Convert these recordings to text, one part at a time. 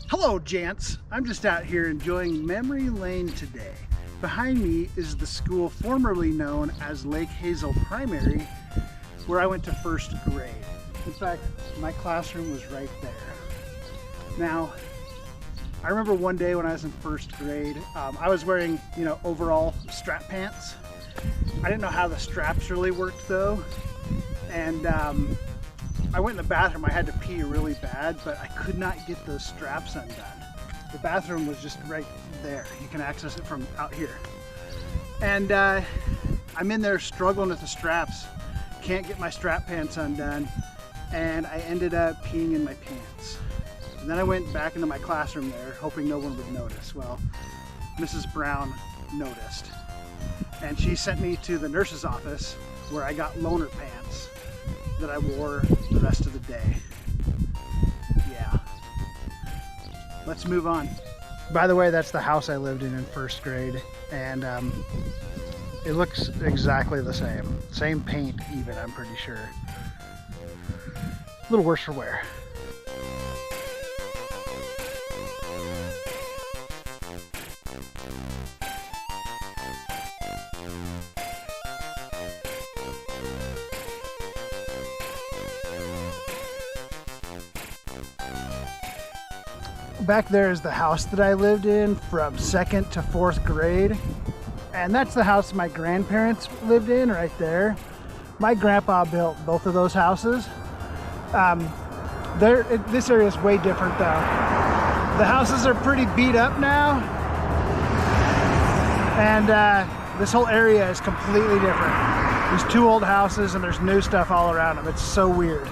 Hello gents, I'm just out here enjoying memory lane today. Behind me is the school formerly known as Lake Hazel Primary, where I went to first grade. In fact, my classroom was right there. Now, I remember one day when I was in first grade, I was wearing, overall strap pants. I didn't know how the straps really worked though. And I went in the bathroom. I had to pee really bad, but I could not get those straps undone. The bathroom was just right there. You can access it from out here. And I'm in there struggling with the straps. Can't get my strap pants undone. And I ended up peeing in my pants. And then I went back into my classroom there, hoping no one would notice. Well, Mrs. Brown noticed. And she sent me to the nurse's office where I got loaner pants that I wore the rest of the day. Yeah. Let's move on. By the way, that's the house I lived in first grade, and it looks exactly the same. Same paint even, I'm pretty sure. A little worse for wear. Back there is the house that I lived in from 2nd to 4th grade. And that's the house my grandparents lived in right there. My grandpa built both of those houses. This area is way different though. The houses are pretty beat up now. And this whole area is completely different. These two old houses and there's new stuff all around them. It's so weird.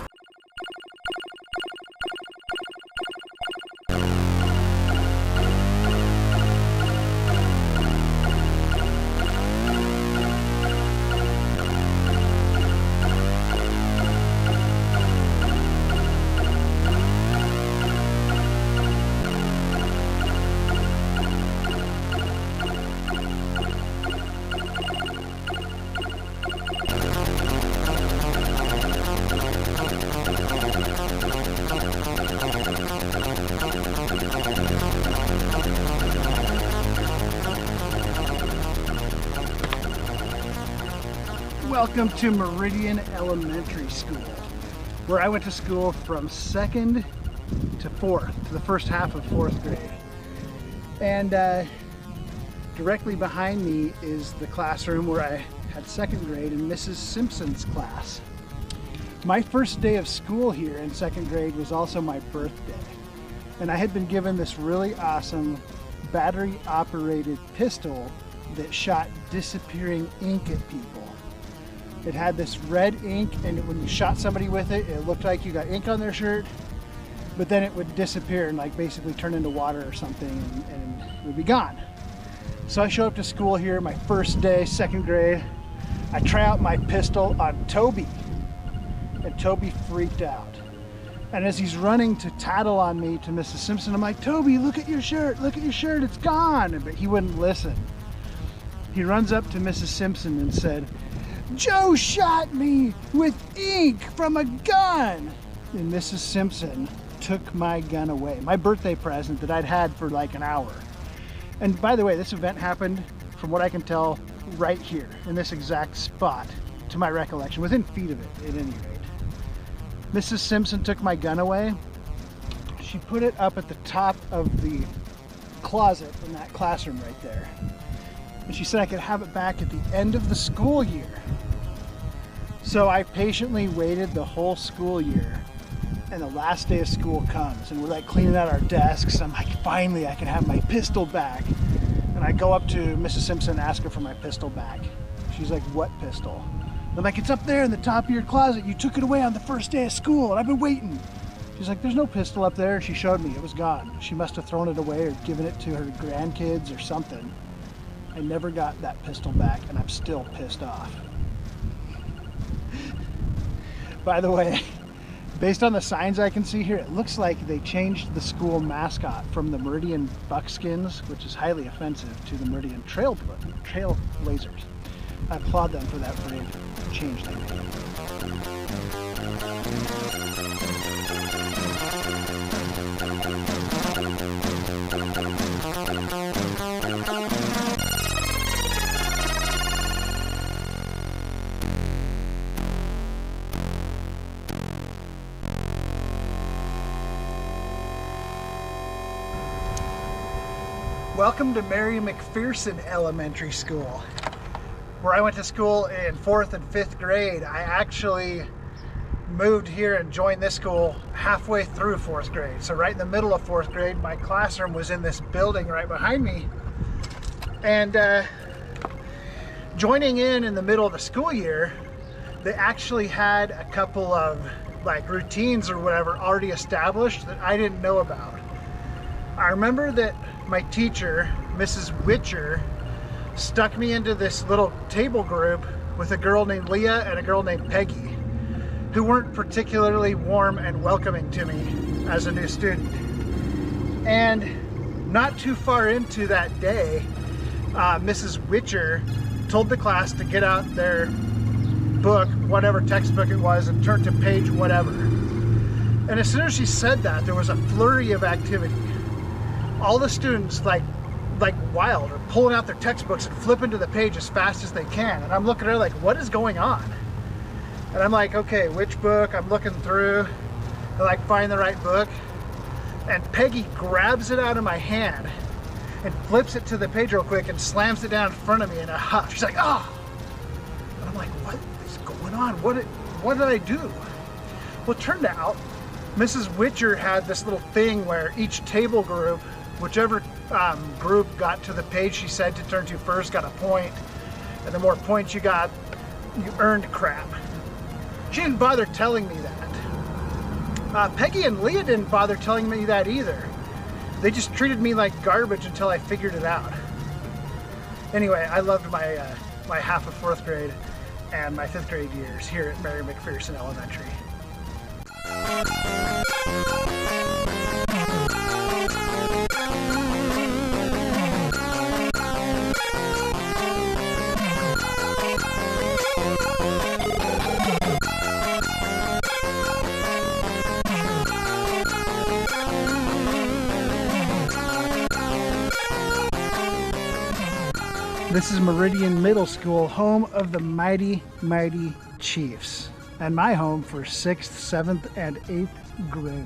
Welcome to Meridian Elementary School, where I went to school from 2nd to 4th, to the first half of 4th grade. And directly behind me is the classroom where I had 2nd grade in Mrs. Simpson's class. My first day of school here in 2nd grade was also my birthday. And I had been given this really awesome battery-operated pistol that shot disappearing ink at people. It had this red ink, and when you shot somebody with it, it looked like you got ink on their shirt, but then it would disappear and like basically turn into water or something, and it would be gone. So I show up to school here, my first day, 2nd grade. I try out my pistol on Toby, and Toby freaked out. And as he's running to tattle on me to Mrs. Simpson, I'm like, Toby, look at your shirt, it's gone. But he wouldn't listen. He runs up to Mrs. Simpson and said, Joe shot me with ink from a gun. And Mrs. Simpson took my gun away, my birthday present that I'd had for like an hour. And by the way, this event happened, from what I can tell, right here in this exact spot, to my recollection, within feet of it at any rate. Mrs. Simpson took my gun away. She put it up at the top of the closet in that classroom right there. And she said I could have it back at the end of the school year. So I patiently waited the whole school year, and the last day of school comes, and we're like cleaning out our desks. I'm like, finally I can have my pistol back. And I go up to Mrs. Simpson and ask her for my pistol back. She's like, what pistol? I'm like, it's up there in the top of your closet. You took it away on the first day of school, and I've been waiting. She's like, there's no pistol up there. She showed me, it was gone. She must have thrown it away or given it to her grandkids or something. I never got that pistol back, and I'm still pissed off. By the way, based on the signs I can see here, it looks like they changed the school mascot from the Meridian Buckskins, which is highly offensive, to the Meridian Trailblazers. I applaud them for that brave change they made. Welcome to Mary McPherson Elementary School, where I went to school in 4th and 5th grade. I actually moved here and joined this school halfway through 4th grade. So right in the middle of 4th grade, my classroom was in this building right behind me. And joining in the middle of the school year, they actually had a couple of like routines or whatever already established that I didn't know about. I remember that my teacher, Mrs. Witcher, stuck me into this little table group with a girl named Leah and a girl named Peggy, who weren't particularly warm and welcoming to me as a new student. And not too far into that day, Mrs. Witcher told the class to get out their book, whatever textbook it was, and turn to page whatever. And as soon as she said that, there was a flurry of activity. All the students, like wild, are pulling out their textbooks and flipping to the page as fast as they can. And I'm looking at her like, what is going on? And I'm like, okay, which book? I'm looking through, I like find the right book. And Peggy grabs it out of my hand and flips it to the page real quick and slams it down in front of me in a huff. She's like, oh! And I'm like, what is going on? What did I do? Well, it turned out Mrs. Witcher had this little thing where each table group, whichever group got to the page she said to turn to first, got a point. And the more points you got, you earned crap. She didn't bother telling me that. Peggy and Leah didn't bother telling me that either. They just treated me like garbage until I figured it out. Anyway, I loved my half of 4th grade and my 5th grade years here at Mary McPherson Elementary. This is Meridian Middle School, home of the mighty, mighty Chiefs, and my home for 6th, 7th, and 8th grade.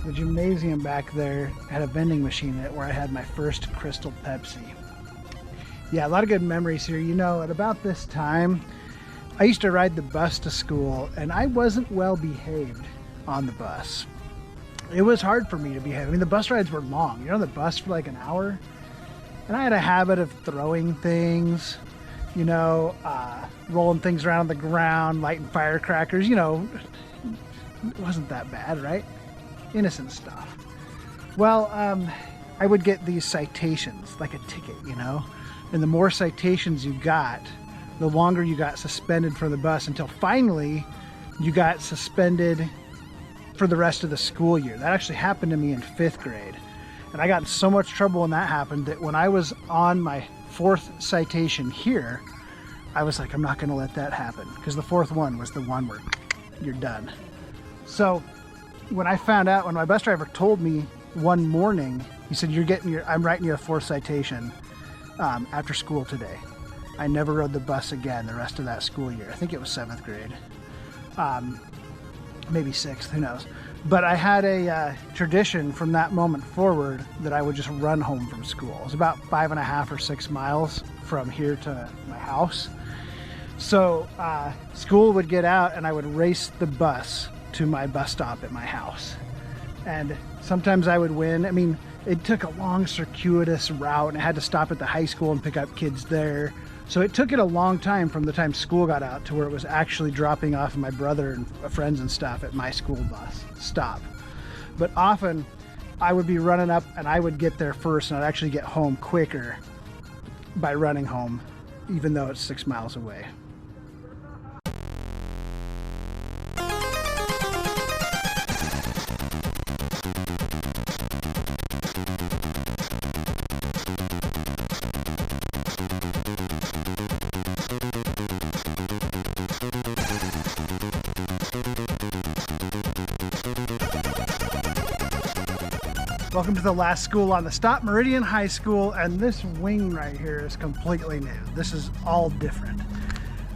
The gymnasium back there had a vending machine in it where I had my first Crystal Pepsi. Yeah, a lot of good memories here. You know, at about this time, I used to ride the bus to school, and I wasn't well behaved on the bus. It was hard for me to behave. I mean, the bus rides were long. You're on the bus for like an hour. And I had a habit of throwing things, you know, rolling things around on the ground, lighting firecrackers, you know. It wasn't that bad, right? Innocent stuff. Well, I would get these citations, like a ticket, you know. And the more citations you got, the longer you got suspended from the bus, until finally you got suspended for the rest of the school year. That actually happened to me in 5th grade. And I got in so much trouble when that happened that when I was on my 4th citation here, I was like, I'm not going to let that happen, because the 4th one was the one where you're done. So when I found out, when my bus driver told me one morning, he said, I'm writing you a 4th citation after school today. I never rode the bus again the rest of that school year. I think it was 7th grade, maybe 6th, who knows. But I had a tradition from that moment forward that I would just run home from school. It was about 5.5 or 6 miles from here to my house. So school would get out and I would race the bus to my bus stop at my house. And sometimes I would win. I mean, it took a long circuitous route and I had to stop at the high school and pick up kids there. So it took it a long time from the time school got out to where it was actually dropping off my brother and friends and stuff at my school bus stop. But often I would be running up and I would get there first, and I'd actually get home quicker by running home, even though it's 6 miles away. Welcome to the last school on the stop, Meridian High School, and this wing right here is completely new. This is all different.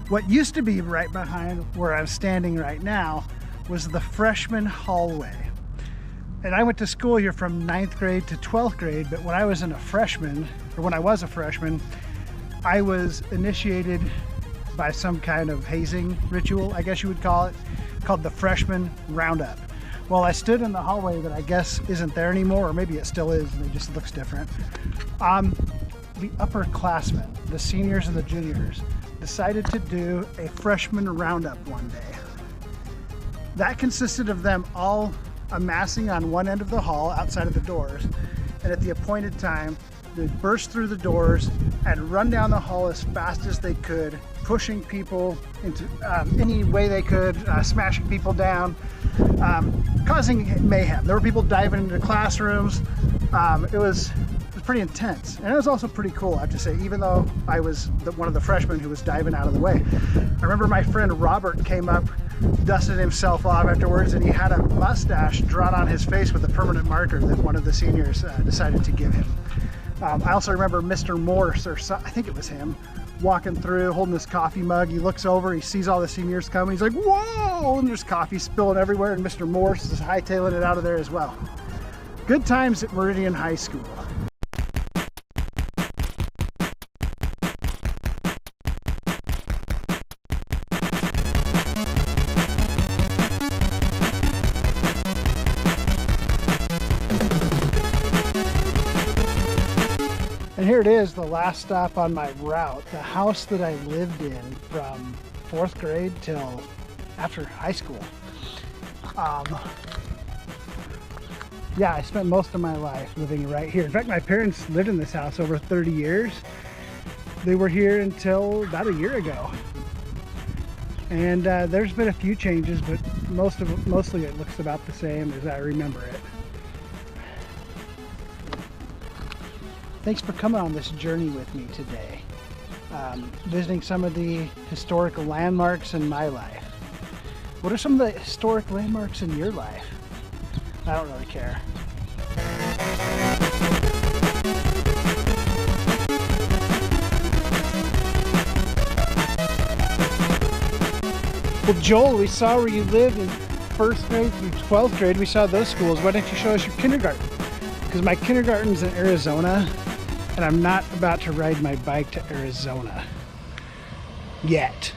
What used to be right behind where I'm standing right now was the freshman hallway. And I went to school here from 9th grade to 12th grade, but when I was a freshman, I was initiated by some kind of hazing ritual, I guess you would call it, called the freshman roundup. Well, I stood in the hallway that I guess isn't there anymore, or maybe it still is and it just looks different. The upperclassmen, the seniors and the juniors, decided to do a freshman roundup one day. That consisted of them all amassing on one end of the hall outside of the doors, and at the appointed time they'd burst through the doors and run down the hall as fast as they could, pushing people into any way they could, smashing people down, causing mayhem. There were people diving into classrooms. It was pretty intense, and it was also pretty cool, I have to say, even though I was one of the freshmen who was diving out of the way. I remember my friend Robert came up, dusted himself off afterwards, and he had a mustache drawn on his face with a permanent marker that one of the seniors decided to give him. I also remember Mr. Morse, I think it was him, walking through holding this coffee mug. He looks over, he sees all the seniors coming, he's like, whoa, and there's coffee spilling everywhere, and Mr. Morse is hightailing it out of there as well. Good times at Meridian High School. And here it is, the last stop on my route, the house that I lived in from 4th grade till after high school. Yeah, I spent most of my life living right here. In fact, my parents lived in this house over 30 years. They were here until about a year ago. And there's been a few changes, but mostly it looks about the same as I remember it. Thanks for coming on this journey with me today, visiting some of the historical landmarks in my life. What are some of the historic landmarks in your life? I don't really care. Well, Joel, we saw where you lived in 1st grade through 12th grade. We saw those schools. Why don't you show us your kindergarten? Because my kindergarten's in Arizona, and I'm not about to ride my bike to Arizona yet.